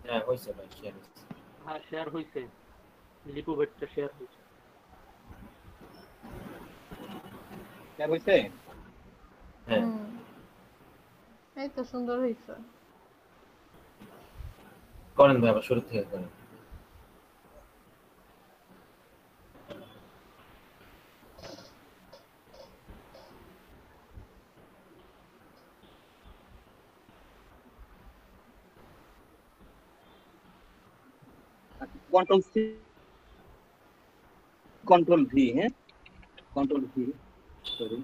হ্যাঁ হইছে ভাই, শেয়ার হইছে। হ্যাঁ শেয়ার হইছে, লিপু ভাইটা শেয়ার হইছে। শেয়ার হইছে? হ্যাঁ এই তো সুন্দর হইছে। করেন ভাই, আবার শুরু থেকে করেন। Control C, control V. হ্যাঁ, কন্ট্রোল ভি, সরি।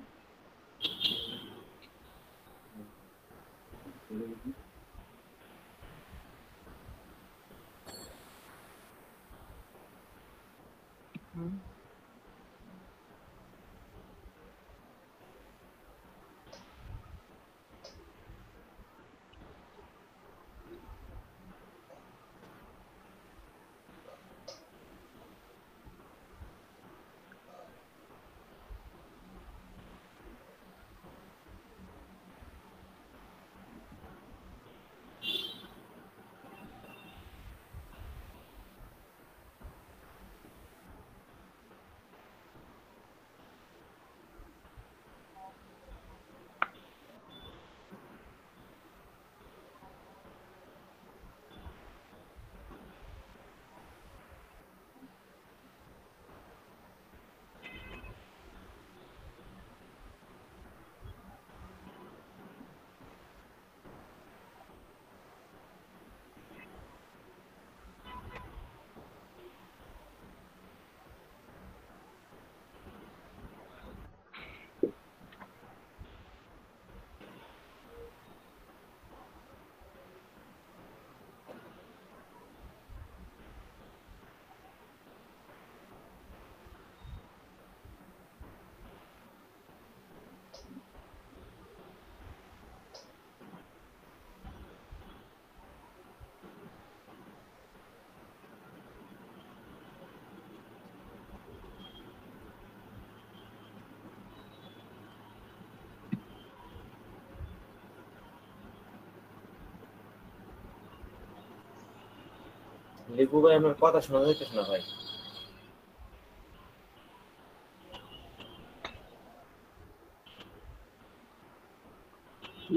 লিপু ভাই আমার কথা শোনা যাইতেছে না ভাই।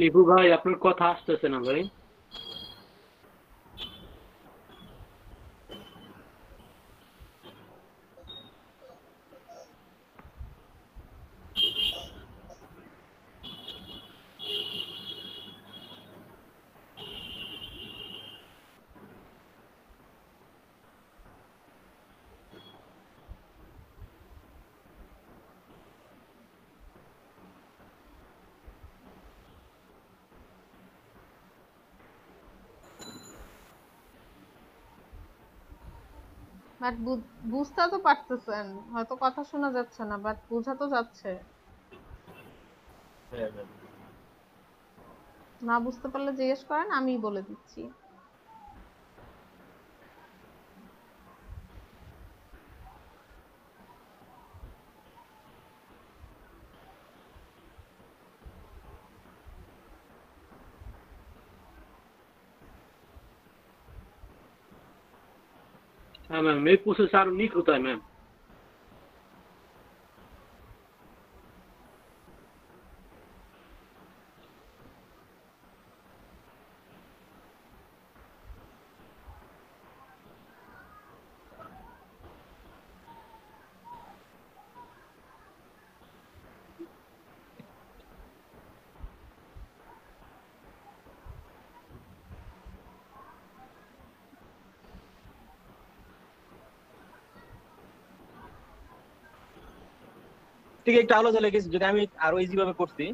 লিপু ভাই আপনার কথা আসতেছে না ভাই। বাট বুঝতে তো পারতেছেন, হয়তো কথা শোনা যাচ্ছে না বাট বোঝা তো যাচ্ছে। হ্যাঁ হ্যাঁ না বুঝতে পারলে জিজ্ঞেস করেন, আমি বলে দিচ্ছি। हाँ मैम, मेरे पूछे सारा नीक होता है मैम। ঠিক একটু আলোচনা লেগেছে, যদি আমি আরো ইজি ভাবে করছি।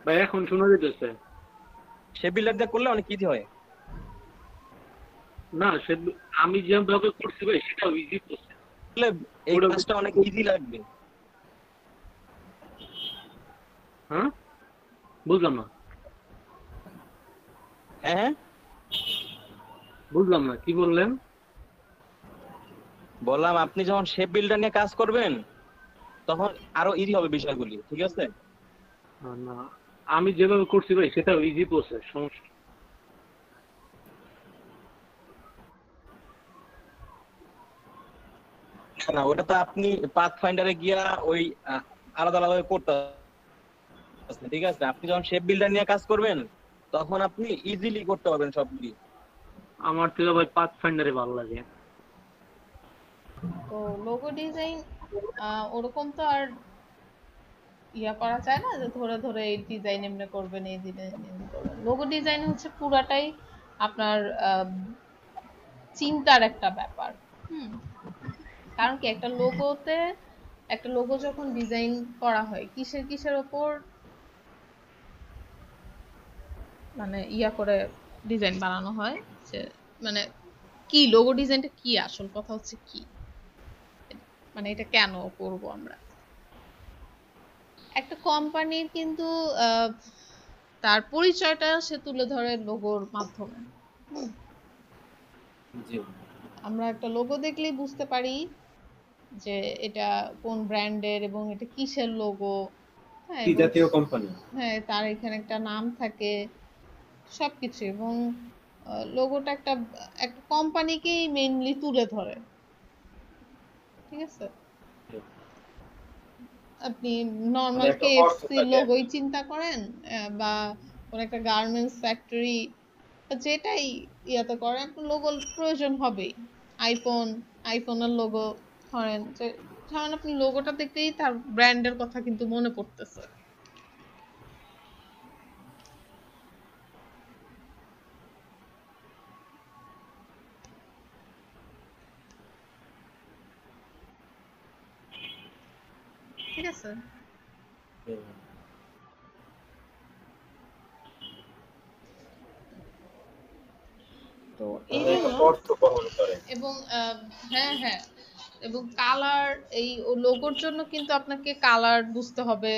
भाई এখন শোনা যেতেছে সে বিল্ডার দিয়ে করলে অনেক ইজি হয়। না, সে আমি যেভাবে করছি ভাই সেটা ইজি করছে। তাহলে এই কাজটা অনেক ইজি লাগবে। হ্যাঁ বুঝলাম না। হ্যাঁ বুঝলাম না কি বললেন। বললাম আপনি যখন শেপ বিল্ডার নিয়ে কাজ করবেন তখন আরো ইজি হবে বিষয়গুলি, ঠিক আছে? না আমি যেভাবে করছি ভাই সেটা ইজি প্রসেস, সমস্যা। না, ওটা তো আপনি পাথ ফাইন্ডারে গিয়া ওই আলাদা আলাদা করতে পারছেন, ঠিক আছে? আপনি যখন শেপ বিল্ডার নিয়ে কাজ করবেন তখন আপনি ইজিলি করতে পারবেন সবগুলি। আমার থেকে ভাই পাথ ফাইন্ডারে ভালো লাগে। তো লোগো ডিজাইন ওরকম তো আর ইয়া করা যায় না যে ধরে ধরে এই ডিজাইন এমনি করবেন, এই ডিজাইন এমনি করবেন। লোগো ডিজাইন হচ্ছে পুরাটাই আপনার চিন্তার একটা ব্যাপার। হুম, কারণ কি একটা লোগো যখন ডিজাইন করা হয় কিসের কিসের ওপর মানে ইয়া করে ডিজাইন বানানো হয়, যে মানে কি লোগো ডিজাইনটা কি, আসল কথা হচ্ছে কি, মানে এটা কেন করব আমরা। একটা কোম্পানির কিন্তু তার পরিচয়টা সে তুলে ধরে লোগোর মাধ্যমে। হুম, জি আমরা একটা লোগো দেখলেই বুঝতে পারি যে এটা কোন ব্র্যান্ডের এবং এটা কিসের লোগো। হ্যাঁ, কি এবং জাতীয় কোম্পানি। হ্যাঁ তার এখানে একটা নাম থাকে সবকিছু, এবং লোগোটা একটা একটা কোম্পানিকেই মেইনলি তুলে ধরে। ঠিক আছে, আপনি নর্মাল একটা অর্থ কেএফসি থাকে। লোগোই চিন্তা করেন, বা কোন একটা গার্মেন্টস ফ্যাক্টরি, যেটাই ইয়াতে করেন আপনার লোগো প্রয়োজন হবেই। আইফোনের লোগো ধরেন, যে ধরেন আপনি লোগোটা দেখলেই তার ব্র্যান্ডের কথা কিন্তু মনে পড়তেছে। ঠিক আছে, তো এই তাহলে একটা জন্য অর্থ বহন করে। এবং হ্যাঁ হ্যাঁ, এবং কালার, এই লোগোর জন্য কিন্তু আপনাকে কালার বুঝতে হবে,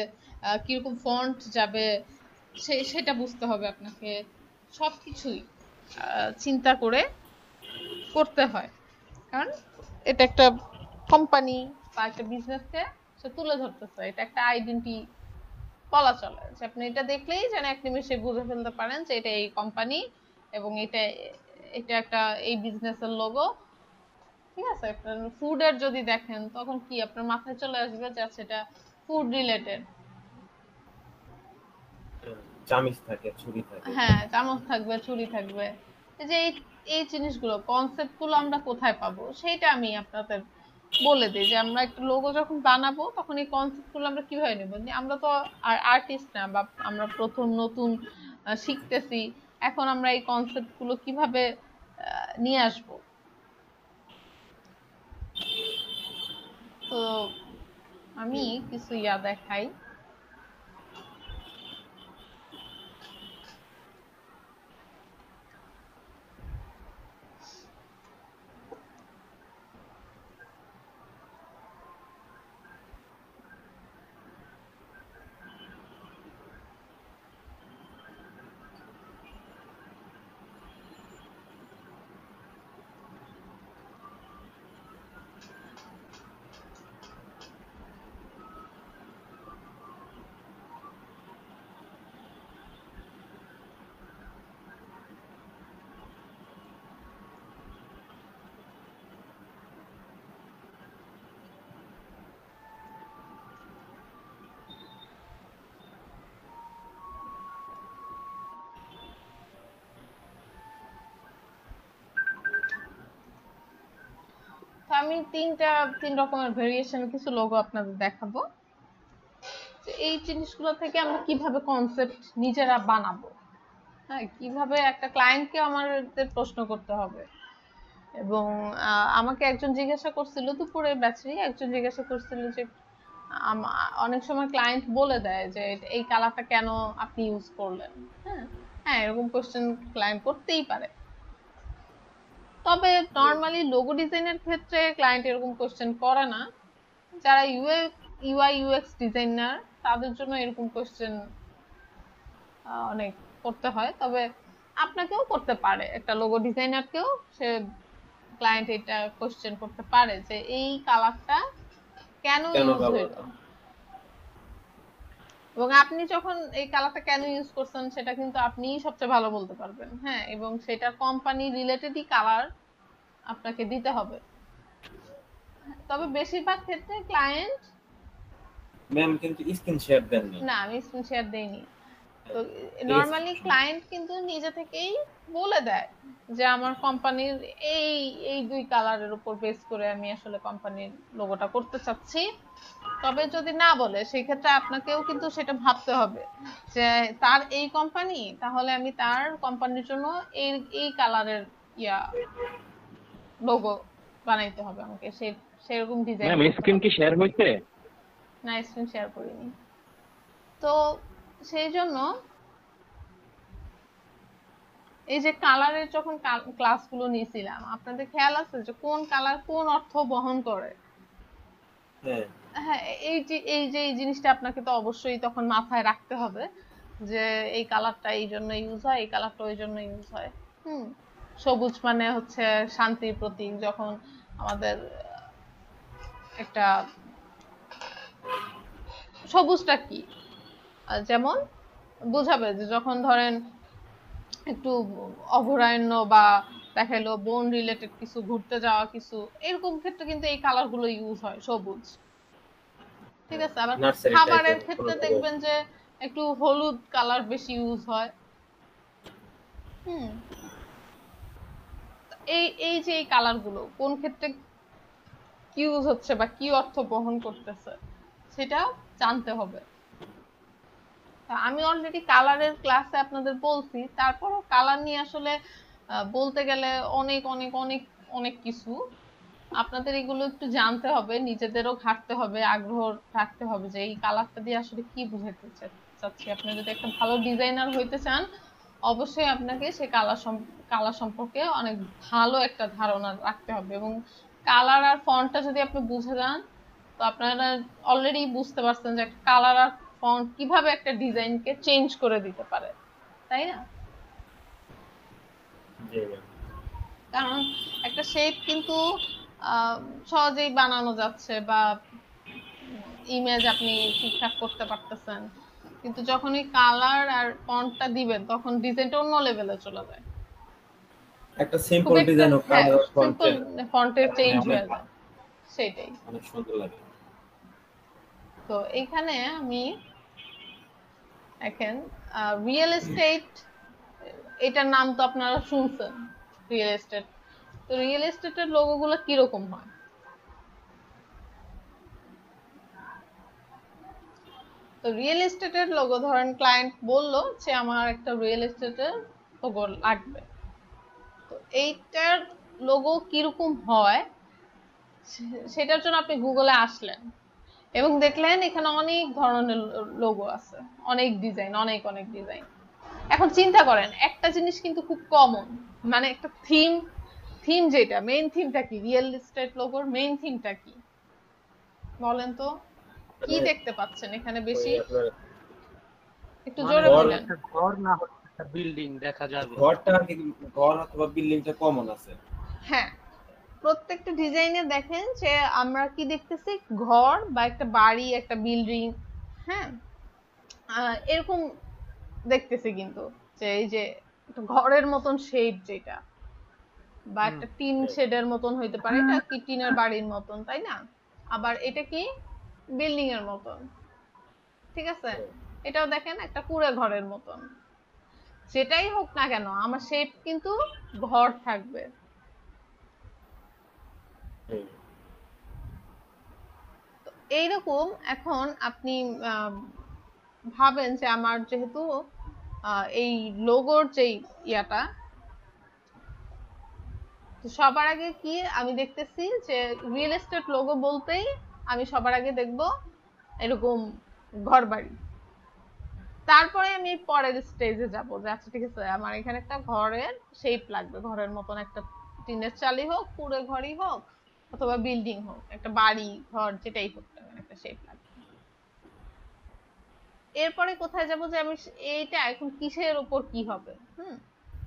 কিরকম ফন্ট যাবে সেটা বুঝতে হবে আপনাকে। সবকিছুই চিন্তা করে করতে হয়, কারণ এটা একটা কোম্পানি বা একটা বিজনেসকে সে তুলে ধরতেছে, এটা একটা আইডেন্টি বলা চলে, যে আপনি এটা দেখলেই যেন এক নিমেষে বুঝে ফেলতে পারেন যে এটা এই কোম্পানি এবং এটা এটা একটা এই বিজনেসের লোগো। ঠিক আছে, ফুডের যদি দেখেন তখন কি আপনার মাথায় চলে আসবে যে আচ্ছা এটা ফুড রিলেটেড। চামিচ থাকে, ছুরি থাকে। হ্যাঁ, চামচ থাকবে, ছুরি থাকবে। এই যে এই জিনিসগুলো, কনসেপ্ট গুলো আমরা কোথায় পাবো সেটা আমি আপনাদের বলে দিই, যে আমরা একটা লোগো যখন বানাবো তখন এই কনসেপ্ট গুলো আমরা কিভাবে নেব। আমরা তো আর আর্টিস্ট না, বা আমরা প্রথম নতুন শিখতেছি, এখন আমরা এই কনসেপ্ট গুলো কিভাবে নিয়ে আসবো। তো আমি কিছু ইয়া দেখাই। তো আমি তিন রকমের ভেরিয়েশন কিছু লোগো আপনাদের দেখাবো, যে এই জিনিসগুলো থেকে আমরা কিভাবে কনসেপ্ট নিজেরা বানাবো। হ্যাঁ, কিভাবে একটা ক্লায়েন্টকে আমাদের প্রশ্ন করতে হবে। এবং আমাকে একজন জিজ্ঞাসা করছিল, দুপুরের ব্যাচেরই একজন জিজ্ঞাসা করছিল যে অনেক সময় ক্লায়েন্ট বলে দেয় যে এই কালারটা কেন আপনি ইউজ করলেন। হ্যাঁ হ্যাঁ, এরকম কোশ্চেন ক্লায়েন্ট করতেই পারে। তবে নর্মালি লোগো ডিজাইনের ক্ষেত্রে ক্লায়েন্ট এরকম কোশ্চেন করে না। যারা ইউআই ইউএক্স ডিজাইনার তাদের জন্য এরকম কোশ্চেন অনেক করতে হয়। তবে আপনাকেও করতে পারে, একটা লোগো ডিজাইনারকেও সে ক্লায়েন্ট এটা কোশ্চেন করতে পারে যে এই কালারটা কেন ইউজ হইলো, এবং আপনি যখন এই কালারটা কেন ইউজ করছেন সেটা কিন্তু আপনিই সবচেয়ে ভালো বলতে পারবেন। হ্যাঁ, এবং সেটা কোম্পানি রিলেটেডই কালার আপনাকে দিতে হবে। তবে বেশিরভাগ ক্ষেত্রে ক্লায়েন্ট, ম্যাম কিন্তু স্ক্রিন শেয়ার দেননি। না আমি স্ক্রিন শেয়ার দেইনি। তো ঠিক আছে। নরমালি ক্লায়েন্ট কিন্তু নিজে থেকেই বলে দেয় যে আমার কোম্পানির এই এই দুই কালারের উপর বেস করে আমি আসলে কোম্পানির লোগোটা করতে চাচ্ছি। তবে যদি না বলে সেই ক্ষেত্রে আপনাকেও কিন্তু সেটা ভাবতে হবে যে তার এই কোম্পানি, তাহলে আমি তার কোম্পানির জন্য এই এই কালারের ইয়া লোগো বানাইতে হবে আমাকে, সেরকম ডিজাইন ম্যাম করতে স্ক্রিন হবে। কি শেয়ার হয়েছে? না, স্ক্রিন শেয়ার করিনি। তো সেই জন্য এই যে কালারের যখন ক্লাসগুলো নিয়েছিলাম, আপনাদের খেয়াল আছে যে কোন কালার কোন অর্থ বহন করে? হ্যাঁ হ্যাঁ, এই জিনিসটা আপনাকে তো অবশ্যই তখন মাথায় রাখতে হবে যে এই কালারটা এই জন্য ইউজ হয়, এই কালারটা ওই জন্য ইউজ হয়। সবুজ মানে হচ্ছে শান্তির প্রতীক। যখন আমাদের একটা সবুজটা কি, যেমন বুঝাবে যে যখন ধরেন একটু অভয়ারণ্য বা দেখাইলো বন রিলেটেড কিছু, ঘুরতে যাওয়া কিছু, এরকম ক্ষেত্রে কিন্তু এই কালার গুলো ইউজ হয়, সবুজ। ঠিক আছে। আবার নার্সারি খাবারের টাইপের ক্ষেত্রে কোনো দেখবেন যে একটু হলুদ কালার বেশি ইউজ হয়। হুম এই এই যে এই কালার গুলো কোন ক্ষেত্রে কি ইউজ হচ্ছে বা কি অর্থ বহন করতেছে সেটা জানতে হবে। আমি অলরেডি কালারের ক্লাসে আপনাদের বলছি, তারপরও কালার নিয়ে আসলে বলতে গেলে অনেক অনেক অনেক অনেক কিছু। আপনাদের এগুলো একটু জানতে হবে, নিজেদেরও ঘাটতে হবে, আগ্রহ রাখতে হবে যে এই কালারটা দিয়ে আসলে কি বুঝাতে চাচ্ছি। আপনি যদি একটা ভালো ডিজাইনার হইতে চান, অবশ্যই আপনাকে সেই কালার সম্পর্কে অনেক ভালো একটা ধারণা রাখতে হবে। এবং কালার আর ফন্টটা যদি আপনি বুঝে যান, তো আপনারা অলরেডি বুঝতে পারছেন যে একটা কালার আর ফন্ট কিভাবে একটা ডিজাইনকে চেঞ্জ করে দিতে পারে, তাই না? জি ম্যাম। কারণ একটা শেপ কিন্তু আহ, সহজেই বানানো যাচ্ছে বা ইমেজ আপনি ঠিকঠাক করতে পারতেছেন, কিন্তু যখন এই কালার আর ফন্টটা দিবেন তখন ডিজাইনটা অন্য লেভেলে চলে যায়। একটা খুব সিম্পল একটা, ডিজাইন ও হ্যাঁ, কালার সিম্পল ফন্টের ফন্টের চেঞ্জ অনেক হয়ে যায়, সেটাই। অনেক সুন্দর লাগে। তো এইখানে আমি দেখেন রিয়েল এস্টেট, এটার নাম তো আপনারা শুনছেন, রিয়েল এস্টেট। তো রিয়েল এস্টেটের লোগো গুলো কিরকম হয়? তো রিয়েল এস্টেটের লোগো, ধরেন ক্লায়েন্ট বললো যে আমার একটা রিয়েল এস্টেটের লোগো লাগবে, তো এইটার লোগো কিরকম হয় সেটার জন্য আপনি গুগলে আসলেন এবং দেখলেন এখানে অনেক ধরনের লোগো আছে, অনেক ডিজাইন, অনেক অনেক ডিজাইন। এখন চিন্তা করেন একটা জিনিস কিন্তু খুব কমন, মানে একটা থিম, যেটা মেইন থিমটা কি, রিয়েল এস্টেট লোগোর মেইন থিমটা কি বলেন তো? কি মানে দেখতে পাচ্ছেন এখানে ওই বেশি? আপনার একটু মানে জোরে ঘর, বলেন। একটা ঘর না হলে একটা বিল্ডিং দেখা যাবে। ঘরটা আর কি, ঘর অথবা বিল্ডিংটা কমন আছে। হ্যাঁ, প্রত্যেকটা ডিজাইনে দেখেন যে আমরা কি দেখতেছি, ঘর বা একটা বাড়ি, একটা বিল্ডিং, হ্যাঁ, এরকম দেখতেছি। কিন্তু যে এই যে একটা ঘরের মতন শেড যেটা, বা হুম। একটা টিন শেডের মতন হইতে পারে, এটা কি টিনের বাড়ির মতন, তাই না? আবার এটা কি বিল্ডিং এর মতন, ঠিক আছে? এটাও দেখেন একটা কুঁড়ে ঘরের মতন। যেটাই হোক না কেন আমার শেপ কিন্তু ঘর থাকবে। হুম। এইরকম এখন আপনি আহ, ভাবেন যে আমার যেহেতু এই লোগোর যেই ইয়াটা, তো সবার আগে কি আমি দেখতেছি যে রিয়েল এস্টেট লোগো বলতেই আমি সবার আগে দেখব এরকম ঘর বাড়ি। তারপরে আমি পরের স্টেজে যাব যে আচ্ছা ঠিক আছে আমার এখানে একটা ঘরের শেপ লাগবে, ঘরের মতন একটা টিনের চালি হোক, কুঁড়ে ঘরই হোক, অথবা বিল্ডিং হোক, একটা বাড়ি ঘর যেটাই হোক না কেন, একটা শেপ লাগবে। এরপরে কোথায় যাব যে আমি এইটা এখন কিসের উপর কি হবে।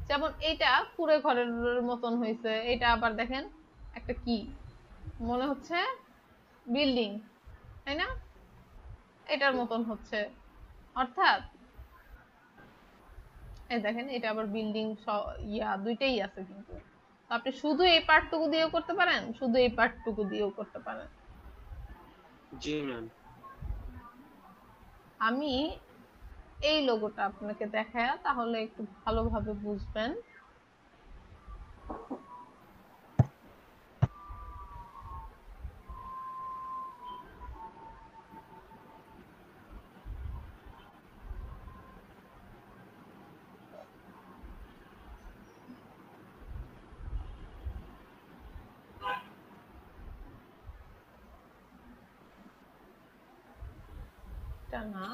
যেমন এইটা কুঁড়ে ঘরের মতন হয়েছে, এটা আবার দেখেন একটা কি মনে হচ্ছে, বিল্ডিং, তাই না? এটার মতন হচ্ছে, অর্থাৎ এই দেখেন এটা আবার বিল্ডিং, ইয়া দুইটাই আছে কিন্তু। আপনি শুধু এই পার্টটুকু দিয়েও করতে পারেন, শুধু এই পার্টটুকু দিয়েও করতে পারেন। জি ম্যাম। আমি এই লোগোটা আপনাকে দেখায় তাহলে একটু ভালোভাবে বুঝবেন। এটা না,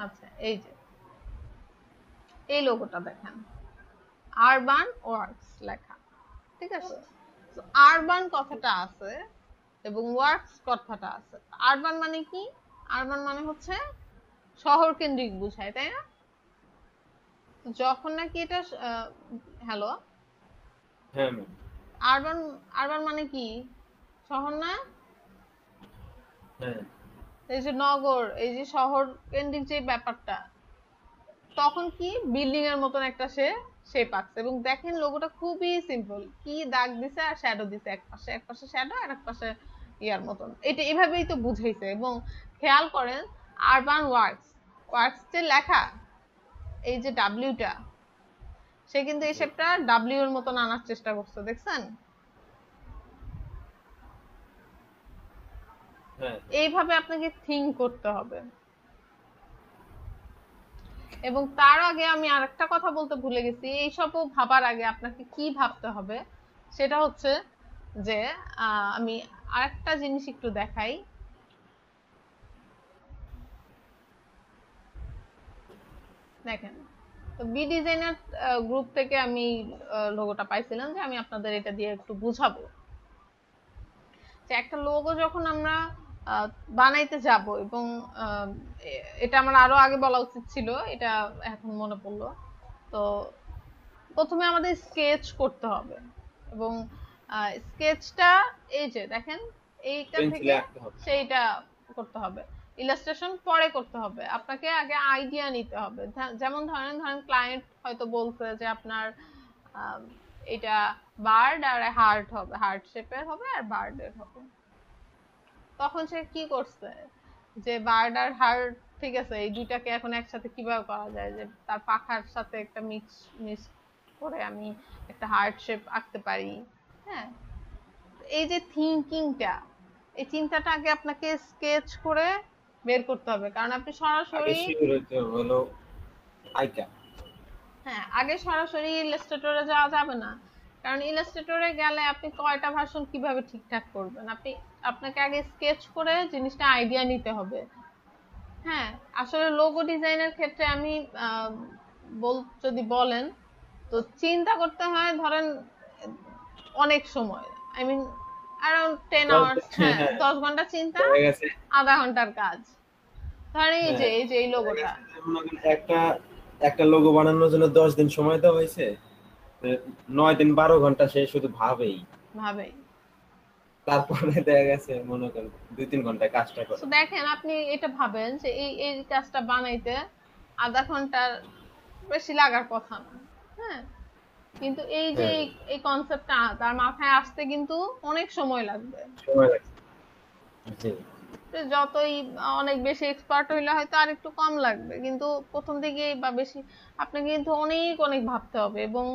আচ্ছা এই যে এই লোগোটা দেখেন, আরবান ওয়ার্কস লেখা, ঠিক আছে? তো আরবান কথাটা আছে এবং ওয়ার্কস কথাটা আছে। আরবান মানে কি? আরবান মানে হচ্ছে শহর কেন্দ্রিক বোঝায়, তাই না? যখন নাকি এটা হ্যালো, হ্যাঁ ম্যাম। আরবান আরবান মানে কি? শহর না? হ্যাঁ এই যে নগর, এই যে শহর কেন্দ্রিক যে ব্যাপারটা, তখন কি বিল্ডিং এর মতন একটা শেপ আসছে। এবং দেখেন লোগোটা খুবই সিম্পল, কি দাগ দিছে আর শ্যাডো দিছে, এক পাশে শ্যাডো আর এক পাশে ইয়ার মতন, এটা এভাবেই তো বুঝাইছে। এবং খেয়াল করেন আরবান ওয়ার্কস, ওয়ার্কস যে লেখা, এই যে ডাব্লিউটা, সে কিন্তু এই শেপটা ডাব্লিউ এর মতন আনার চেষ্টা করছে, দেখছেন? হ্যাঁ এইভাবে আপনাকে থিঙ্ক করতে হবে। এবং তার আগে আমি আরেকটা কথা বলতে ভুলে গেছি, এইসবও ভাবার আগে আপনাকে কি ভাবতে হবে সেটা হচ্ছে যে আমি আরেকটা জিনিস একটু দেখাই। দেখেন, তো বি ডিজাইনার গ্রুপ থেকে আমি লোগোটা পাইছিলাম যে আমি আপনাদের এটা দিয়ে একটু বুঝাবো যে একটা লোগো যখন আমরা বানাইতে যাব, এবং এটা আমার আরো আগে বলা উচিত ছিল, এটা এখন মনে পড়লো। তো প্রথমে আমাদের স্কেচ করতে হবে, এবং স্কেচটা এই যে দেখেন এইটা পেন্সিলে থেকে আঁকতে হবে। সেইটা করতে হবে। ইলাস্ট্রেশন পরে করতে হবে, আপনাকে আগে আইডিয়া নিতে হবে। যেমন ধরেন ক্লায়েন্ট হয়তো বলছে যে আপনার এটা বার্ড আর হার্ট হবে, হার্ট শেপের হবে আর বার্ডের হবে। তখন সে কি করছে যে বার্ড আর হার্ট, ঠিক আছে, এই দুইটাকে এখন একসাথে কিভাবে করা যায়, যে তার পাখার সাথে একটা মিক্স করে আমি একটা হার্ট শেপ আঁকতে পারি। হ্যাঁ, এই যে থিঙ্কিংটা, এই চিন্তাটা আগে আপনাকে স্কেচ করে বের করতে হবে, কারণ আপনি আগে সরাসরি শিওর হইতে হবে হলো আইকা। হ্যাঁ, আগে সরাসরি ইলাস্ট্রেটরে যাওয়া যাবে না, কারণ ইলাস্ট্রেটরে গেলে আপনি কয়টা ভার্সন কিভাবে ঠিকঠাক করবেন, আপনাকে আগে স্কেচ করে জিনিসটা আইডিয়া নিতে হবে। হ্যাঁ, আসলে লোগো ডিজাইনের ক্ষেত্রে আমি যদি বলেন তো চিন্তা করতে হয় ধরেন অনেক সময়, আই মিন অ্যারাউন্ড 10 আওয়ার্স। হ্যাঁ, 10 ঘন্টা চিন্তা, হয়ে গেছে। আধা ঘন্টার কাজ। ধরেন এই যে এই লোগোটা, একটা একটা লোগো বানানোর জন্য 10 দিন সময় দেওয়া হয়েছে, 9 দিন 12 ঘন্টা সে শুধু ভাবেই, ভাবেই। তারপরে দেখা গেছে মনে করেন 2-3 ঘন্টায় কাজটা করে। তো দেখেন আপনি এটা ভাবেন যে এই কাজটা বানাইতে আধা ঘন্টার বেশি লাগার কথা না। হ্যাঁ, কিন্তু এই যে এই কনসেপ্টটা তার মাথায় আসতে কিন্তু অনেক সময় লাগবে। সময় লাগে। জি। যতই অনেক বেশি এক্সপার্ট হইলে হয়তো আর একটু কম লাগবে, কিন্তু প্রথম দিকে বা বেশি আপনাকে কিন্তু অনেক ভাবতে হবে। এবং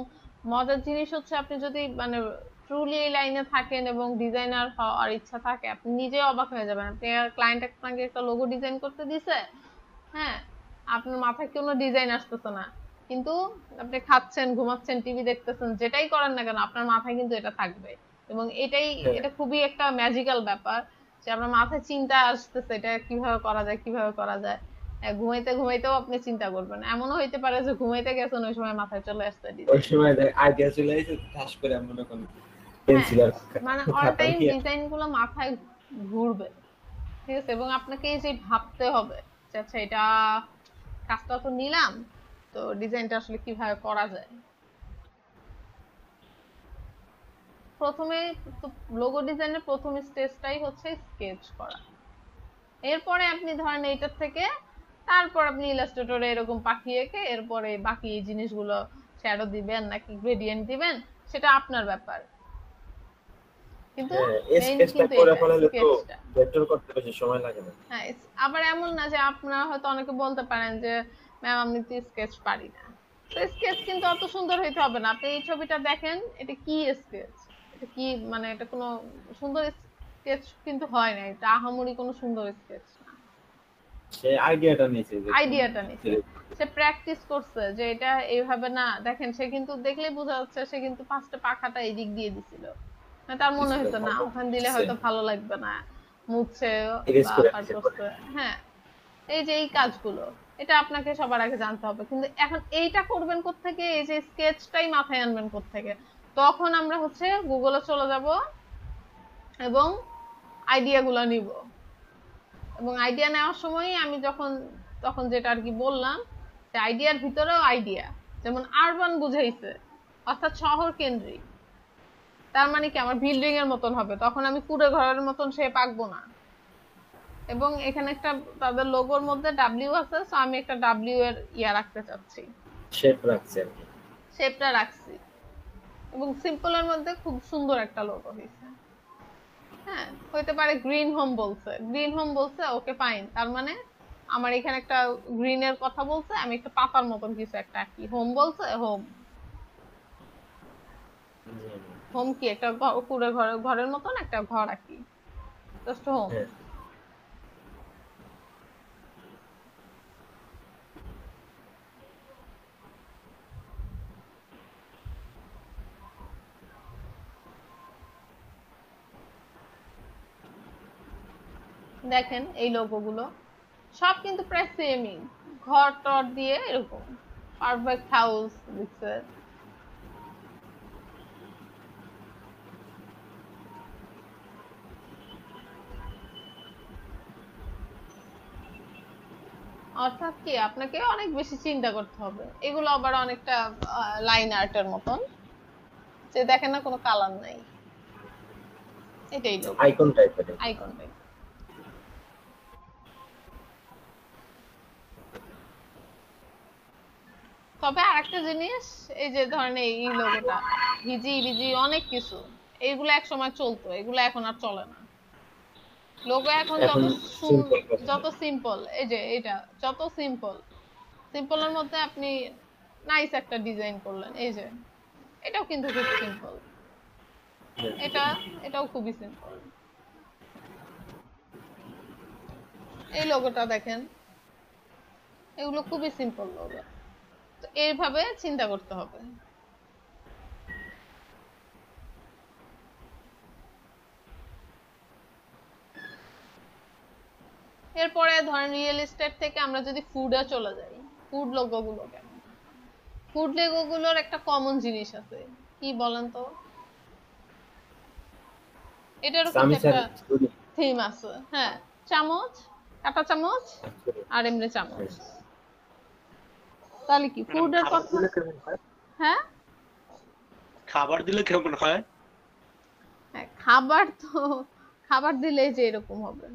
মজার জিনিস হচ্ছে আপনি যদি মানে ট্রুলি এই লাইনে থাকেন এবং ডিজাইনার হওয়ার ইচ্ছা থাকে, আপনি নিজে অবাক হয়ে যাবেন। আপনি ক্লায়েন্ট আপনাকে একটা লোগো ডিজাইন করতে দিছে, হ্যাঁ, আপনার মাথায় কোনো ডিজাইন আসতেছে না, কিন্তু আপনি খাচ্ছেন, ঘুমাচ্ছেন, টিভি দেখতেছেন, যেটাই করেন না কেন আপনার মাথায় কিন্তু এটা থাকবে। এবং এটা খুবই একটা ম্যাজিক্যাল ব্যাপার যে আপনার মাথায় চিন্তা আসতেছে এটা কিভাবে করা যায়। ঘুমাইতেও আপনি চিন্তা করবেন, এমনও হইতে পারে যে ঘুমাইতে গেছেন ওই সময় মাথায় চলে আসছে ওই সময় আইডিয়া চলে এসে ঠাস করে মনে করেন পেন্সিল আর মানে অল টাইম ডিজাইন গুলো মাথায় ঘুরবে, ঠিক আছে? এবং আপনাকে এই যে ভাবতে হবে যে আচ্ছা এটা কাজটা তো নিলাম, তো ডিজাইনটা আসলে কিভাবে করা যায়। প্রথমে লোগো ডিজাইনের প্রথম স্টেজটাই হচ্ছে স্কেচ করা। এরপরে আপনি ধরেন এইটার থেকে তারপর আপনি ইলাস্ট্রেটরে এরকম পাখি এঁকে এরপরে বাকি এই জিনিসগুলো শ্যাডো দিবেন নাকি গ্রেডিয়েন্ট দিবেন সেটা আপনার ব্যাপার, কিন্তু মেইন স্কেচটা কিন্তু করে এটা ফেলালে তো স্কেচটা। ভেক্টর করতে বেশি সময় লাগে না। হ্যাঁ, আবার এমন না যে আপনারা হয়তো অনেকে বলতে পারেন যে ম্যাম আমি তো স্কেচ পারি না, তো স্কেচ কিন্তু অত সুন্দর হইতে হবে না। আপনি এই ছবিটা দেখেন, এটা কি স্কেচ, এটা কি মানে এটা কোনো সুন্দর স্কেচ কিন্তু হয় না, এটা আহামরি কোনো সুন্দর স্কেচ না। সে আইডিয়াটা নিয়েছে যে আইডিয়াটা নিছে, সে প্র্যাকটিস করছে যে এটা এইভাবে না, দেখেন সে কিন্তু দেখলেই বোঝা যাচ্ছে সে কিন্তু পাঁচটা পাখাটা এই দিক দিয়ে দিছিল, তার মনে হতো না ওখান দিলে হয়তো ভালো লাগবে না, মুছছে বা আবার করছে। হ্যাঁ, এই যে এই কাজগুলো এটা আপনাকে সবার আগে জানতে হবে, কিন্তু এখন এইটা করবেন কোত্থেকে, এই যে স্কেচটাই মাথায় আনবেন কোত্থেকে, তখন আমরা হচ্ছে গুগলে চলে যাব এবং আইডিয়া গুলো নিব। এবং আইডিয়া নেওয়ার সময় আমি তখন যেটা আর কি বললাম যে আইডিয়ার ভিতরেও আইডিয়া, যেমন আরবান বুঝাইছে অর্থাৎ শহর কেন্দ্রিক, তার মানে কি আমার বিল্ডিং এর মতন হবে, তখন আমি কুড়ে ঘরের মতন শেপ আঁকবো না। এবং এখানে একটা তাদের লোগোর মধ্যে ডাব্লিউ আছে, সো আমি একটা ডাব্লিউ এর ইয়া রাখতে চাচ্ছি, শেপ রাখছে আর কি, শেপটা রাখছি। এবং সিম্পলের মধ্যে খুব সুন্দর একটা লোগো হয়েছে। হ্যাঁ, হইতে পারে গ্রিন হোম বলছে, গ্রিন হোম বলছে, ওকে ফাইন, তার মানে আমার এখানে একটা গ্রিনের কথা বলছে, আমি একটা পাতার মতন কিছু একটা আঁকি। হোম বলছে, হোম, হোম কি একটা পুরো ঘরের মতন একটা ঘর আঁকি, জাস্ট হোম। দেখেন এই লোগো গুলো সব কিন্তু প্রায় সেমই, ঘর টর দিয়ে এরকম পারফেক্ট হাউস দিচ্ছে। অর্থাৎ কি আপনাকে অনেক বেশি চিন্তা করতে হবে, এগুলো আবার অনেকটা লাইন আর্টের মতন, যে দেখেন না কোনো কালার নাই, এটাই লোগো, আইকন টাইপের। Icon type. তবে আরেকটা জিনিস, এই যে ধরেন এই লোগোটা ভিজি ভিজি অনেক কিছু, এইগুলো এক সময় চলতো, এগুলো এখন আর চলে না। লোগো এখন যত সিম্পল, এই যে এটা যত সিম্পল, সিম্পলের মধ্যে আপনি নাইস একটা ডিজাইন করলেন, এই যে এটাও কিন্তু খুব সিম্পল, এটাও খুবই সিম্পল। এই লোগোটা দেখেন, এগুলো খুবই সিম্পল লোগো, তো এইভাবে চিন্তা করতে হবে। এরপরে ধরেন রিয়েল এস্টেট থেকে আমরা যদি ফুডে চলে যাই, ফুড লোগো গুলো কেমন, ফুড লোগো গুলোর একটা কমন জিনিস আছে, কি বলেন তো? এটার উপর একটা থিম আছে। হ্যাঁ, চামচ, কাঁটা চামচ আর এমনি চামচ, তাহলে কি ফুডের কথা? হ্যাঁ, খাবার দিলে কেমন হয়? হ্যাঁ, খাবার দিলে যে এরকম হবে।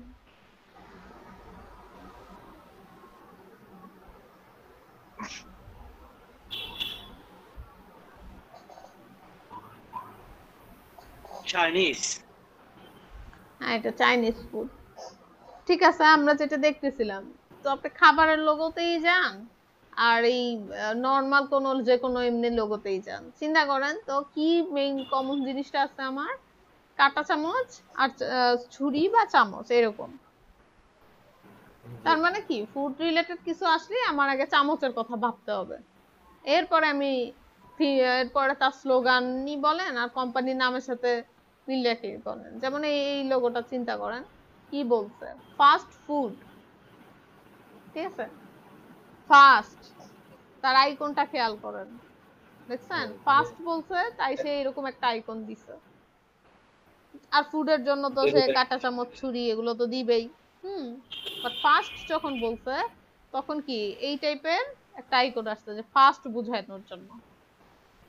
চাইনিজ, হ্যাঁ, এটা চাইনিজ ফুড। ঠিক আছে, আমরা যেটা দেখতেছিলাম, তো আপনি খাবারের লোগোতেই যান আর এই নর্মাল কোন যে কোনো এমনি লোগোতেই যান, চিন্তা করেন তো কি মেইন কমন জিনিসটা আছে আমার, কাঁটা চামচ আর ছুরি বা চামচ এরকম। তার মানে কি ফুড রিলেটেড কিছু আসলে আমার আগে চামচের কথা ভাবতে হবে, এরপরে এরপরে তার স্লোগানই বলেন আর কোম্পানির নামের সাথে মিল রেখে বলেন। যেমন এই লোগোটা চিন্তা করেন, কি বলছে, ফাস্ট ফুড, ঠিক আছে, ফাস্ট, তার আইকনটা খেয়াল করেন, দেখছেন ফাস্ট বলছে তাই সে এরকম একটা আইকন দিছে। আর ফুডের জন্য তো সে কাঁটা চামচ ছুরি এগুলো তো দিবেই। বাট ফাস্ট যখন বলছে তখন কি এই টাইপের একটা আইকন আসছে যে ফাস্ট বুঝানোর জন্য।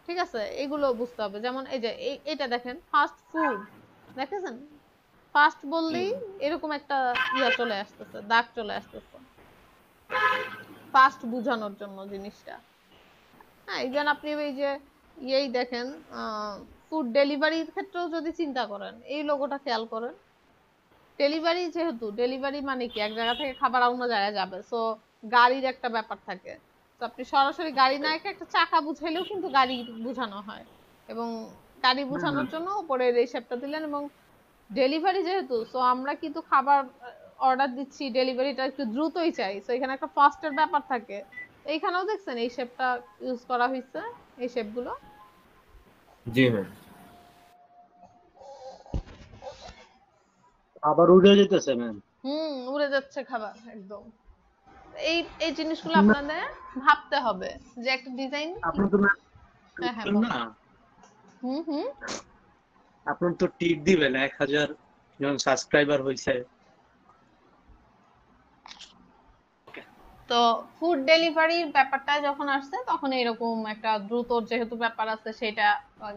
ঠিক আছে, এগুলো বুঝতে হবে। যেমন এই যে এটা দেখেন ফাস্ট ফুড, দেখেছেন ফাস্ট বললেই এরকম একটা ইয়া চলে আসতেছে, দাগ চলে আসতেছে। ফাস্ট বোঝানোর জন্য জিনিসটা। হ্যাঁ, ইভেন আপনি এই যে ইয়েই দেখেন, ফুড ডেলিভারির ক্ষেত্রেও যদি চিন্তা করেন, এই লোগোটা খেয়াল করেন। ডেলিভারি, যেহেতু ডেলিভারি মানে কি এক জায়গা থেকে খাবার অন্য জায়গায় যাবে, সো গাড়ির একটা ব্যাপার থাকে। তো আপনি সরাসরি গাড়ি না এঁকে একটা চাকা বুঝাইলেও কিন্তু গাড়ি বুঝানো হয়, এবং গাড়ি বুঝানোর জন্য উপরের এই শেপটা দিলেন। এবং ডেলিভারি যেহেতু, সো আমরা কিন্তু খাবার অর্ডার দিচ্ছি, ডেলিভারিটা একটু দ্রুতই চাই, সো এখানে একটা ফাস্টের ব্যাপার থাকে। এইখানেও দেখছেন এই শেপটা ইউজ করা হয়েছে, এই শেপগুলো। জি ম্যাম। আবার উড়ে যেতেছে ম্যাম। উড়ে যাচ্ছে খাবার একদম। এই এই জিনিসগুলো আপনাদের ভাবতে হবে যে একটা ডিজাইন। আপনি তো ম্যাম হ্যাঁ হ্যাঁ বললেন বলেন। না, হুম হুম আপনি তো টিপ দিবেন 1000 জন সাবস্ক্রাইবার হইছে। তো ফুড ডেলিভারির ব্যাপারটা যখন আসছে, তখন এরকম একটা দ্রুত যেহেতু ব্যাপার আছে, সেটা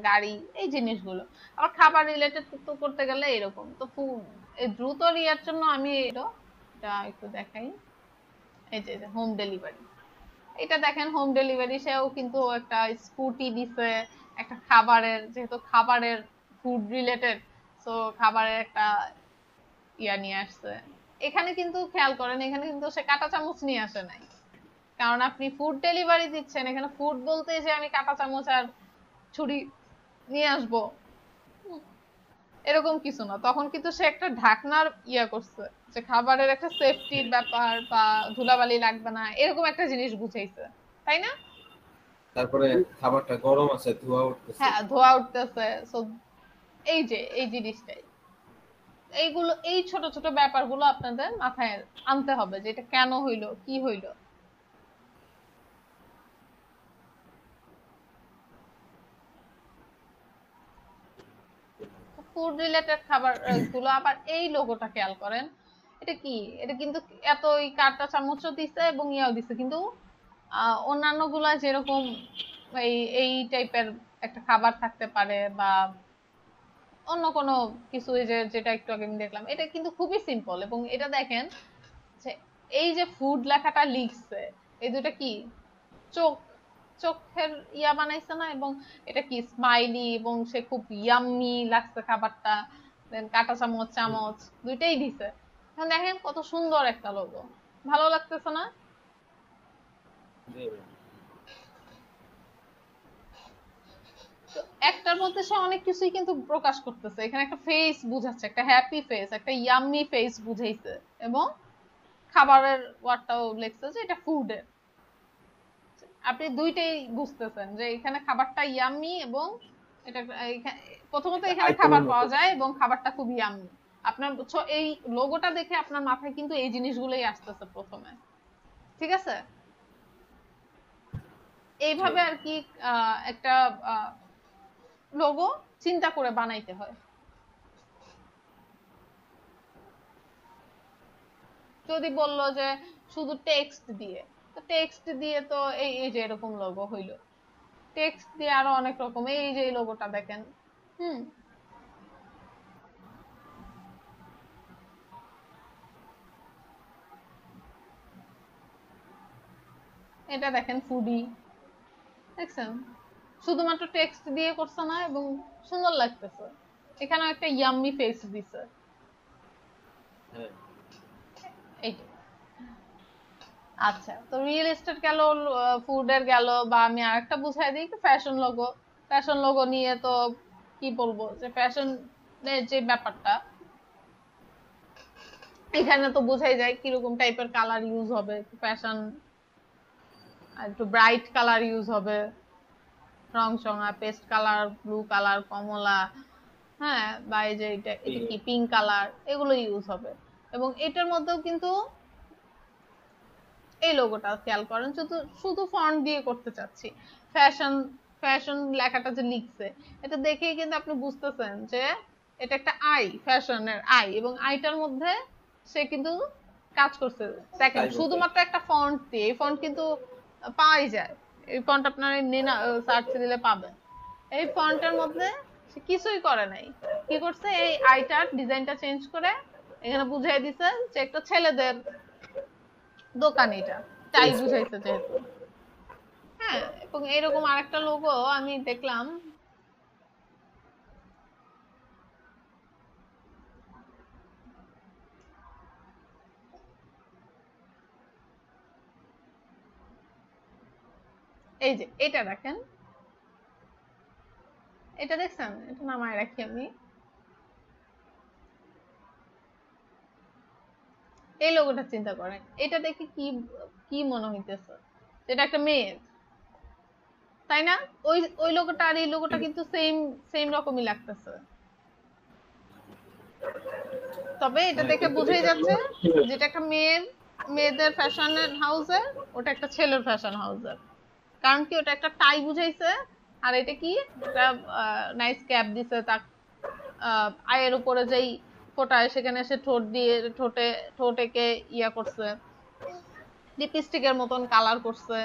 গাড়ি, এই জিনিসগুলো। আবার খাবার রিলেটেড তো করতে গেলে এরকম তো ফুড, এই দ্রুত ইয়ার জন্য আমি এটা একটু দেখাই। এই যে হোম ডেলিভারি, এটা দেখেন হোম ডেলিভারি, সেও কিন্তু একটা স্কুটি দিছে, একটা খাবারের, যেহেতু খাবারের ফুড রিলেটেড, সো খাবারের একটা ইয়া নিয়ে আসছে। এখানে কিন্তু খেয়াল করেন, এখানে কিন্তু সে কাঁটা চামচ নিয়ে আসে নাই, কারণ আপনি ফুড ডেলিভারি দিচ্ছেন, এখানে ফুড বলতে যে আমি কাঁটা চামচ আর ছুরি নিয়ে আসবো এরকম কিছু না। তখন কিন্তু সে একটা ঢাকনার ইয়া করছে, যে খাবারের একটা সেফটির ব্যাপার, বা ধুলাবালি লাগবে না, এরকম একটা জিনিস বুঝাইছে, তাই না? তারপরে খাবারটা গরম আছে, ধোঁয়া উঠতেছে। হ্যাঁ, ধোয়া উঠতেছে। সো এই যে এই জিনিসটাই, এইগুলো, এই ছোট ছোট ব্যাপারগুলো আপনাদের মাথায় আনতে হবে, যে এটা কেন হইলো, কি হইলো। ফুড রিলেটেড খাবার গুলো। আবার এই লোগোটা খেয়াল করেন, এটা কি, এটা কিন্তু এত ওই কাঁটা চামচও দিছে এবং ইয়াও দিছে, কিন্তু অন্যান্য গুলা যেরকম এই এই টাইপের একটা খাবার থাকতে পারে, বা অন্য কোনো কিছু, এই যে যেটা একটু আগে আমি দেখলাম, এটা কিন্তু খুবই সিম্পল। এবং এটা দেখেন যে এই যে ফুড লেখাটা লিখছে, এই দুটা কি চোখ, চোখের ইয়া বানাইছে না? এবং এটা কি স্মাইলি, এবং সে খুব ইয়াম্মি লাগছে খাবারটা। দেন কাঁটা চামচ, চামচ দুইটাই দিছে। এখন দেখেন কত সুন্দর একটা লোগো, ভালো লাগতেছে না? জি ম্যাম। তো একটার মধ্যে সে অনেক কিছুই কিন্তু প্রকাশ করতেছে। এখানে একটা ফেস বুঝাচ্ছে, একটা হ্যাপি ফেস, একটা ইয়াম্মি ফেস বুঝাইছে, এবং খাবারের ওয়ার্ডটাও লিখছে যে এটা ফুডের। আপনি দুইটাই বুঝতেছেন যে এখানে খাবারটা ইয়াম্মি, এবং এটা প্রথমত এখানে খাবার পাওয়া যায় এবং খাবারটা খুব ইয়াম্মি। আপনার এই লোগোটা দেখে আপনার মাথায় কিন্তু এই জিনিসগুলোই আসতেছে প্রথমে, ঠিক আছে? এইভাবে আর কি একটা লোগো চিন্তা করে বানাইতে হয়। যদি বললো যে শুধু টেক্সট দিয়ে, তো টেক্সট দিয়ে তো এই এই যে এরকম লোগো হইলো। টেক্সট দিয়ে আরো অনেক রকম, এই যে এই লোগোটা দেখেন। হুম এটা দেখেন ফুডি, দেখছেন? শুধুমাত্র টেক্সট দিয়ে করছে না, এবং সুন্দর লাগতেছে। এখানে একটা ইয়াম্মি ফেস দিছে। হ্যাঁ। এই যে। আচ্ছা, তো রিয়েল এস্টেট গেল, ফুডের গেল, বা আমি আরেকটা বুঝাই দিই, ফ্যাশন লোগো। ফ্যাশন লোগো নিয়ে তো কি বলবো, যে ফ্যাশনের যে ব্যাপারটা, এখানে তো বোঝাই যায় কিরকম টাইপের কালার ইউজ হবে। ফ্যাশন একটু ব্রাইট কালার ইউজ হবে, রং চঙা, পেস্ট কালার, ব্লু কালার, কমলা, হ্যাঁ, বা এই যে এটা কি পিঙ্ক কালার, এগুলো ইউজ হবে। এবং এটার মধ্যেও কিন্তু এই লোগোটা খেয়াল করেন, শুধু শুধু ফন্ট দিয়ে করতে চাচ্ছি। ফ্যাশন, ফ্যাশন লেখাটা যে লিখছে, এটা দেখেই কিন্তু আপনি বুঝতেছেন যে এটা একটা আই, ফ্যাশনের আই, এবং আইটার মধ্যে সে কিন্তু কাজ করছে। দেখেন শুধুমাত্র একটা ফন্ট দিয়ে, এই ফন্ট কিন্তু পাওয়াই যায়, এই ফন্ট আপনার এমনি না সার্চ দিলে পাবেন। এই ফন্টের মধ্যে সে কিছুই করে নাই, কি করছে, এই আইটার ডিজাইনটা চেঞ্জ করে এখানে বুঝিয়ে দিছে যে একটা ছেলেদের দোকান এটা টাই বুঝাইছে যেহেতু। হ্যাঁ, এবং এরকম আরেকটা লোগো আমি দেখলাম, এই যে এটা দেখেন, এটা দেখছেন, এটা নামায় রাখি আমি। এই লোগোটা চিন্তা করেন, এটা দেখে কি কি মনে হইতেছে? এটা একটা মেয়ে, তাই না? ওই ওই লোগোটা আর এই লোগোটা কিন্তু সেম সেম রকমই লাগতেছে। তবে এটা দেখে বুঝাই যাচ্ছে যেটা একটা মেয়েদের ফ্যাশনের হাউসের, ওটা একটা ছেলের ফ্যাশন হাউসের। কারণ কি, ওটা একটা টাই বুঝাইছে, আর এটা কি একটা নাইস ক্যাপ দিছে, তার আয়ের উপরে যেই ফোটায় সেখানে সে ঠোঁট দিয়ে ঠোঁটেকে ইয়া করছে, লিপস্টিকের মতন কালার করছে।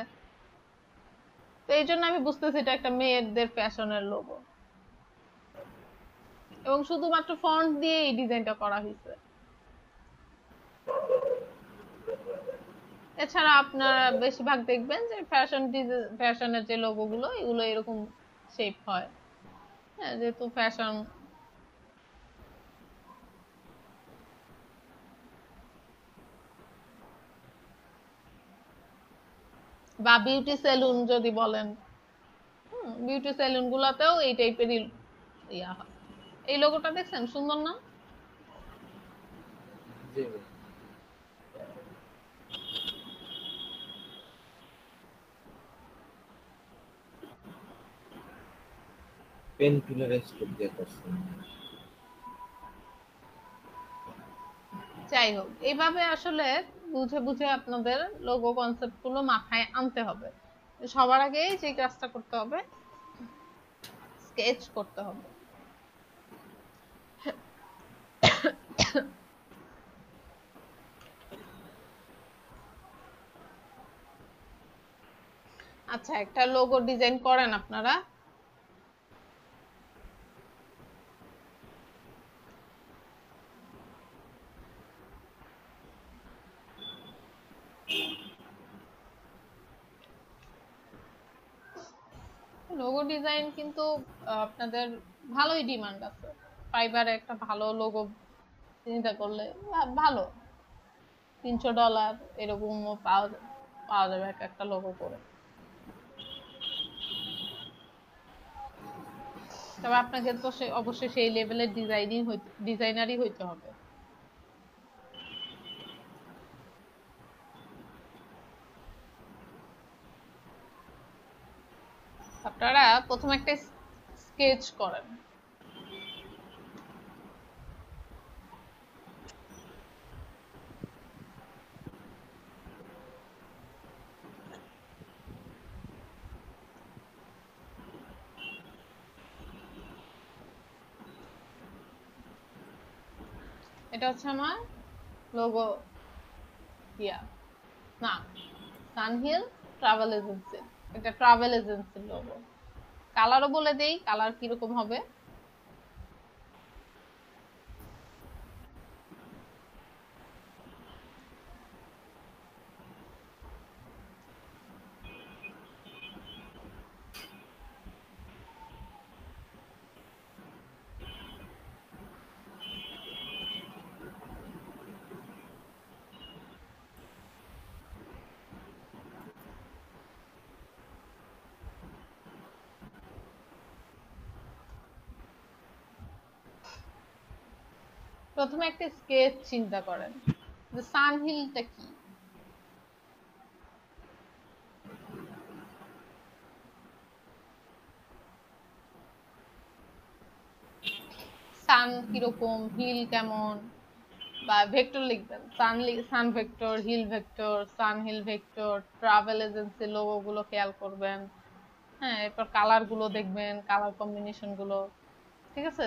তো এই জন্য আমি বুঝতেছি এটা একটা মেয়েদের ফ্যাশনের লোগো, এবং শুধুমাত্র ফন্ট দিয়ে এই ডিজাইনটা করা হয়েছে। এছাড়া আপনারা বেশিরভাগ দেখবেন যে ফ্যাশনের যে লোগো গুলো, এগুলো এরকম শেপ হয়। হ্যাঁ, যেহেতু ফ্যাশন। বা বিউটি সেলুন যদি বলেন, বিউটি সেলুন গুলাতেও এই টাইপেরই ইয়া হয়। এই লোগোটা দেখছেন, সুন্দর না? জি ভাই। পেন টুলের স্ট্রোক দিয়ে করছেন। যাই হোক, এইভাবে আসলে বুঝে বুঝে আপনাদের লোগো কনসেপ্ট গুলো মাথায় আনতে হবে। সবার আগে যে কাজটা করতে হবে, স্কেচ করতে হবে। আচ্ছা, একটা লোগো ডিজাইন করেন আপনারা। লোগো ডিজাইন কিন্তু আপনাদের ভালোই ডিমান্ড আছে। ফাইবারে একটা ভালো লোগো চিন্তা করলে ভালো $300 এরকম পাওয়া পাওয়া যাবে এক একটা লোগো করে। তবে আপনাকে তো অবশ্যই সেই লেভেলের ডিজাইনারই হইতে হবে। আপনারা প্রথমে একটা স্কেচ করেন। এটা হচ্ছে আমার লোগো, ইয়া না, সানহিল ট্রাভেল এজেন্সি। এটা ট্রাভেল এজেন্সির লোগো। কালারও বলে দেই, কালার কিরকম হবে। প্রথমে একটা স্কেচ চিন্তা করেন যে সানহিলটা কি। সান কিরকম, হিল কেমন, বা ভেক্টর লিখবেন, sun vector, hill vector, sun hill vector. Travel agency logo গুলো খেয়াল করবেন। হ্যাঁ, এরপর কালার গুলো দেখবেন, কালার কম্বিনেশন গুলো। ঠিক আছে,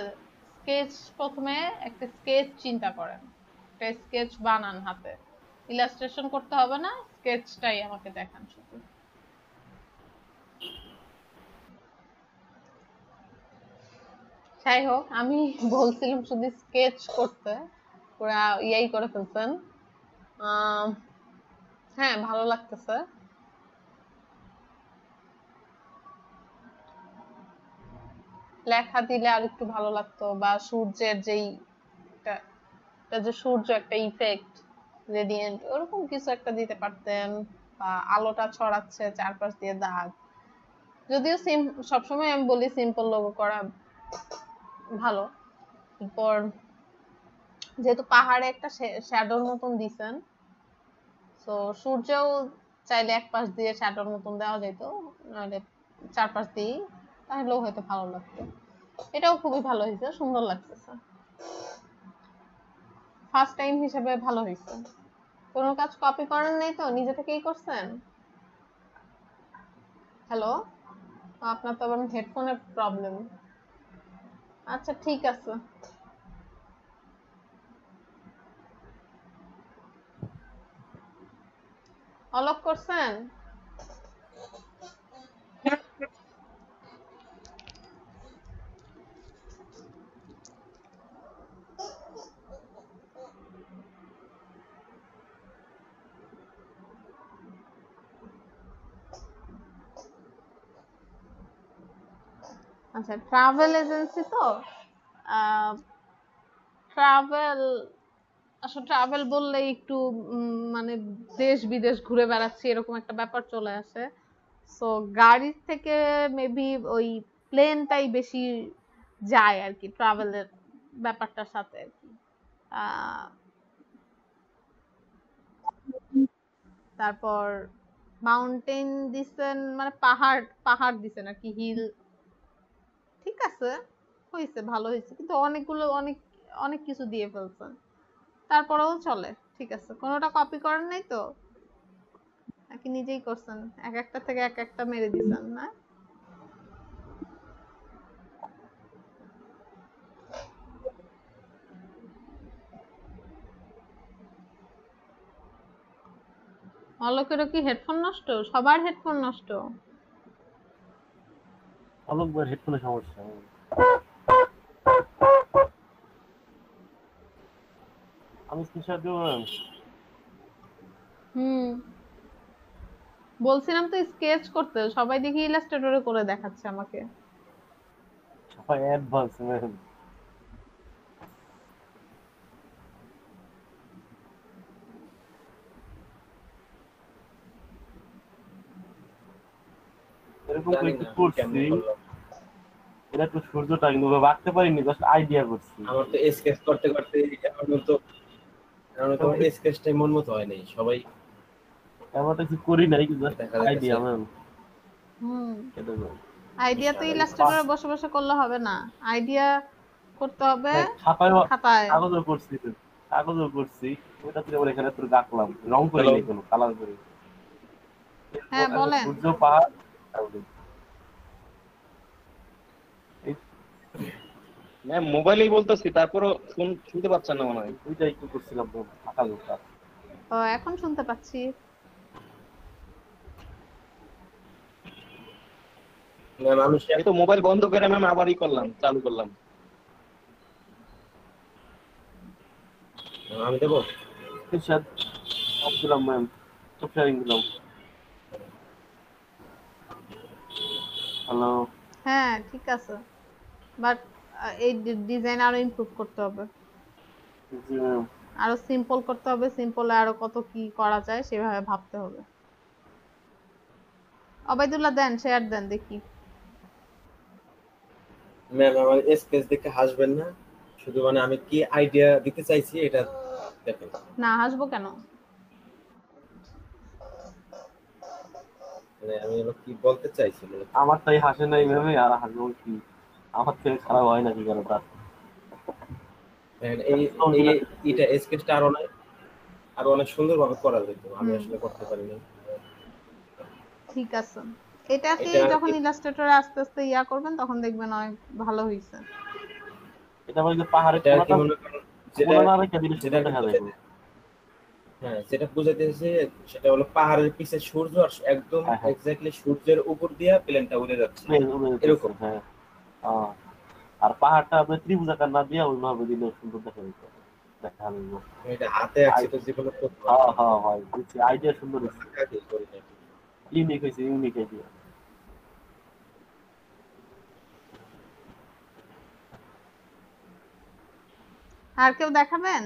স্কেচ প্রথমে একটা স্কেচ চিন্তা করেন, একটা স্কেচ বানান হাতে। ইলাস্ট্রেশন করতে হবে না, স্কেচটাই আমাকে দেখান শুধু। যাই হোক, আমি বলছিলাম শুধু স্কেচ করতে, পুরা ইয়াই করে ফেলছেন। হ্যাঁ ভালো লাগতেছে। লেখা দিলে আর একটু ভালো লাগতো, বা সূর্যের যেই একটা এটা যে সূর্য একটা ইফেক্ট রেডিয়েন্ট ওরকম কিছু একটা দিতে পারতেন, বা আলোটা ছড়াচ্ছে চারপাশ দিয়ে দাগ। যদিও সবসময় আমি বলি সিম্পল লোগো করা ভালো। এরপর যেহেতু পাহাড়ে একটা শ্যাডোর মতন দিছেন, তো সূর্যও চাইলে এক পাশ দিয়ে শ্যাডোর মতন দেওয়া যেত, নাহলে চারপাশ দিয়ে, তাহলেও হয়তো ভালো লাগতো। এটাও খুবই ভালো হয়েছে, সুন্দর লাগতেছে। ফার্স্ট টাইম হিসেবে ভালো হয়েছে। কোনো কাজ কপি করেন নাই তো, নিজে থেকেই করছেন? হ্যালো, আপনার তো আবার হেডফোনের প্রবলেম। আচ্ছা ঠিক আছে। অলক করছেন? আচ্ছা, ট্রাভেল এজেন্সি তো, ট্রাভেল, আসলে ট্রাভেল বললে একটু মানে দেশ বিদেশ ঘুরে বেড়াচ্ছি এরকম একটা ব্যাপার চলে আসে। সো গাড়ির থেকে মেবি ওই প্লেনটাই বেশি যায় আর কি ট্রাভেলের ব্যাপারটার সাথে আর কি। আহ, তারপর মাউন্টেন দিছেন, মানে পাহাড় পাহাড় দিছেন আর কি, হিল। ঠিক আছে, হয়েছে, ভালো হয়েছে, কিন্তু অনেকগুলো অনেক অনেক কিছু দিয়ে ফেলছেন। তারপরেও চলে, ঠিক আছে। কোনোটা কপি করেন নাই তো, নাকি নিজেই করছেন? এক একটা থেকে এক একটা মেরে দিছেন না? অলোকেরও কি হেডফোন নষ্ট? সবার হেডফোন নষ্ট? অলোক ভাই হেডফোনের সমস্যা। আমি স্ক্রিনশট দেবো ম্যাম। হুম, বলছিলাম তো স্কেচ করতে, সবাই দেখি ইলাস্ট্রেটরে করে দেখাচ্ছে আমাকে। সবাই অ্যাডভান্স ম্যাম। এরকম করে জানি একটু না করছি, কেমনে করলাম। এটা একটু সূর্যটা কিন্তু আঁকতে পারিনি, জাস্ট আইডিয়া করছি। আমার তো স্কেচ করতে করতে এখন তো স্কেচটাই মন মতো হয় নাই, সবাই এমন কিছু করি নাই, জাস্ট দেখা যাচ্ছে। Idea ma'am. হুম, এটা ম্যাম আইডিয়া তো ইলাস্ট্রেটরে বসে বসে করলে হবে না, আইডিয়া করতে হবে খাতায় খাতায়। কাগজও করছি তো, কাগজও করছি। ওটা থেকে আবার এখানে তোর আঁকলাম, রং করে Hello? নেই কোনো, কালার করে। হ্যাঁ বলেন। সূর্য পাহাড় এই- ম্যাম মোবাইলেই বলতেছি, তারপরও শুনতে পাচ্ছেন না মনে হয়। ওইটা একটু করছিলাম ম্যাম, ফাঁকা লোকটা। ও এখন শুনতে পাচ্ছি। ম্যাম আমি এই তো মোবাইল বন্ধ করে ম্যাম আবারই চালু করলাম। আমি দেবো। স্ক্রিনশট অফ দিলাম ম্যাম, সব শেয়ারিং দিলাম। হ্যালো। হ্যাঁ ঠিক আছে, বাট এই ডিজাইন আরো ইমপ্রুভ করতে হবে, জি ম্যাম। আরো সিম্পল করতে হবে, সিম্পলে আরো কত কি করা যায় সেভাবে ভাবতে হবে। অবাইদুল্লাহ দেন, শেয়ার দেন দেখি। ম্যাম আমার স্কেচ দেখে হাসবেন না, শুধু মানে আমি কি আইডিয়া দিতে চাইছি এটা দেখেন। না হাসবো কেন? মানে আমি হলো কি বলতে চাইছি মূলত। আমার তাই হাসে নাই ভেবে আর হাসবো কি, আমার থেকে খারাপ হয় নাকি কেন তার। দেখেন, এইটা স্কেচটা আরো অনেক সুন্দরভাবে করা যেত, আমি আসলে করতে পারিনি। ঠিক আছে, এটাকে এটা যখন ইলাস্ট্রেটরে আস্তে আস্তে ইয়া করবেন তখন দেখবেন অনেক ভালো হইছে। এটা বলে যে পাহাড়ের এটা কি কোনাটা মনে করেন যেটা কোনা না রেখে দিলে যেটা সুন্দর দেখা যাবে। হ্যাঁ যেটা বুঝাইতেছে সেটা হলো পাহাড়ের পিছে সূর্য, আর একদম হ্যাঁ, হ্যাঁ। এক্স্যাক্টলি সূর্যের উপর দিয়ে প্লেনটা উড়ে যাচ্ছে এরকম। এরকম হ্যাঁ। আর পাহাড়টা আপনি ত্রিভুজাকার না দিয়ে ওইভাবে দিলে সুন্দর দেখা যেত। ভালো। এটা হাতে আঁকছি তো জীবনে প্রথম। হ্যাঁ হ্যাঁ ভাই বুঝছি, আইডিয়া সুন্দর হয়েছে, আঁকাআঁকি করি না। ইউনিক হয়েছে, ইউনিক আইডিয়া। আর কেউ দেখাবেন?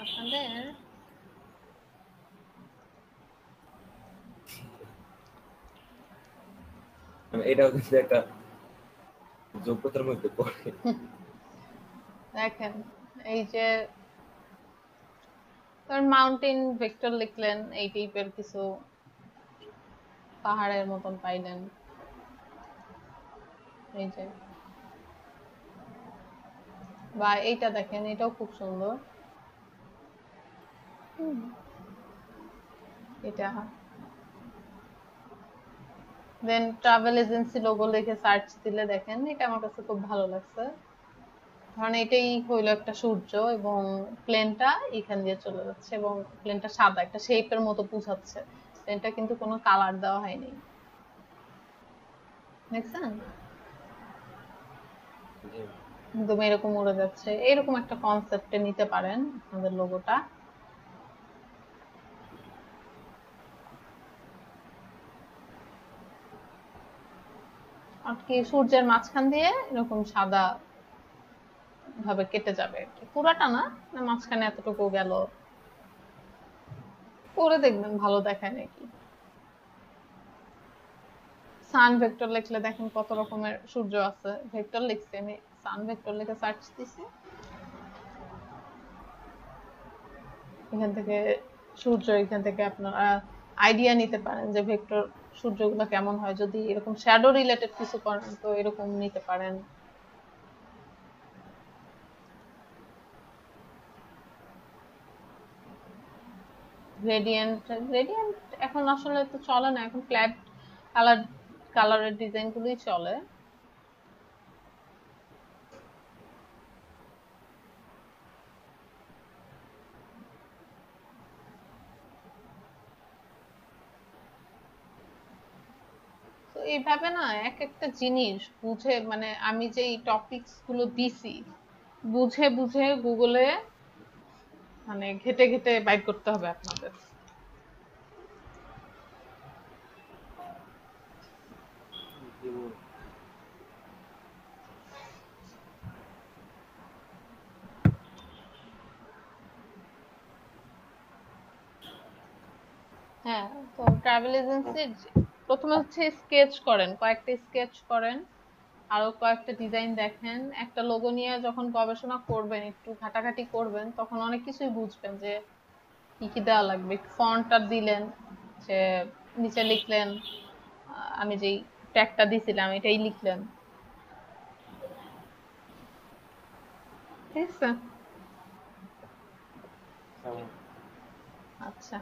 আপনাদের এটাও কিন্তু একটা যোগ্যতার মধ্যে পড়ে। দেখেন, এই যে মাউন্টেন ভেক্টর লিখলেন, এই টাইপের কিছু পাহাড়ের মতন পাইলেন, এই যে, বা এইটা দেখেন, এটাও খুব সুন্দর। এটা দেন ট্রাভেল এজেন্সি লোগো লিখে সার্চ দিলে দেখেন, এটা আমার কাছে খুব ভালো লাগছে। ধরেন এটাই হইলো একটা সূর্য এবং প্লেনটা এখান দিয়ে চলে যাচ্ছে এবং প্লেনটা সাদা একটা শেপের মতো বুঝাচ্ছে। প্লেনটা কিন্তু কোনো কালার দেওয়া হয়নি, দেখছেন? একদম এরকম উড়ে যাচ্ছে, এরকম একটা কনসেপ্টে নিতে পারেন আপনাদের লোগোটা। আর কি সূর্যের মাঝখান দিয়ে এরকম সাদা ভাবে কেটে যাবে, পুরাটা না, মাঝখানে এতটুকু গেল, পরে দেখবেন ভালো দেখায় নাকি। সান ভেক্টর লিখলে দেখেন কত রকমের সূর্য আছে। ভেক্টর লিখছি আমি, সান ভেক্টর লিখে সার্চ দিছি, এখান থেকে সূর্য, এখান থেকে আপনারা আইডিয়া নিতে পারেন যে ভেক্টর সূর্যগুলো কেমন হয়। যদি এরকম শ্যাডো রিলেটেড কিছু করেন তো এরকম নিতে পারেন। গ্রেডিয়েন্ট, গ্রেডিয়েন্ট এখন আসলে তো চলে না, এখন ফ্ল্যাট কালারের ডিজাইন গুলোই চলে। তো এইভাবে না এক একটা জিনিস বুঝে, মানে আমি যে এই টপিকস গুলো দিছি বুঝে বুঝে গুগলে মানে ঘেটে ঘেটে বাইর করতে হবে আপনাদের। হ্যাঁ, তো ট্রাভেল এজেন্সির প্রথমে হচ্ছে স্কেচ করেন, কয়েকটা স্কেচ করেন, আরো কয়েকটা ডিজাইন দেখেন। একটা লোগো নিয়ে যখন গবেষণা করবেন, একটু ঘাটাঘাটি করবেন, তখন অনেক কিছুই বুঝবেন যে কি কি দেওয়া লাগবে। ফন্টটা দিলেন, যে নিচে লিখলেন, আমি যেই ট্যাগটা দিছিলাম এটাই লিখলেন, ঠিক আছে? আচ্ছা।